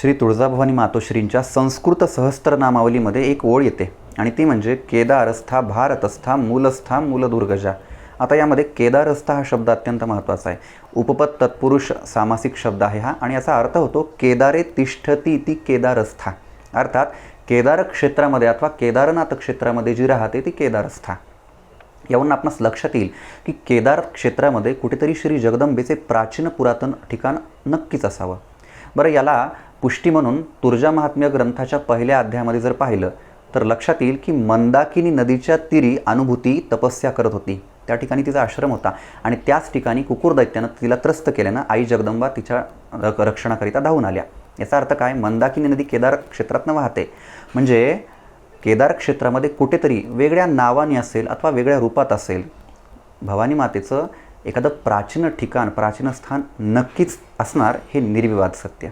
श्री तुळजाभवानी मातोश्रींच्या संस्कृत सहस्त्रनामावलीमध्ये एक ओळ येते आणि ती म्हणजे केदारस्था भारतस्था मूलस्था मूलदुर्गजा. आता यामध्ये केदारस्था हा शब्द अत्यंत महत्त्वाचा आहे. उपपद तत्पुरुष सामासिक शब्द आहे हा आणि याचा अर्थ होतो केदारे तिष्ठती ती केदारस्था. अर्थात केदार क्षेत्रामध्ये अथवा केदारनाथ क्षेत्रामध्ये जी राहते ती केदारस्था. यावरून आपणास लक्षात येईल की केदार क्षेत्रामध्ये कुठेतरी श्री जगदंबेचे प्राचीन पुरातन ठिकाण नक्कीच असावं. बरं, याला पुष्टी म्हणून तुळजा महात्म्य ग्रंथाच्या पहिल्या अध्यायामध्ये जर पाहिलं तर लक्षात येईल की मंदाकिनी नदीच्या तीरी अनुभूती तपस्या करत होती. त्या ठिकाणी तिचा आश्रम होता आणि त्याच ठिकाणी कुकुर दैत्यानं तिला त्रस्त केल्यानं आई जगदंबा तिच्या रक्षणाकरिता धावून आल्या. याचा अर्थ काय? मंदाकिनी नदी केदार क्षेत्रातनं वाहते म्हणजे केदार क्षेत्रामध्ये कुठेतरी वेगळ्या नावाने असेल अथवा वेगळ्या रूपात असेल भवानी मातेचं एखादं प्राचीन ठिकाण प्राचीन स्थान नक्कीच असणार, हे निर्विवाद सत्य.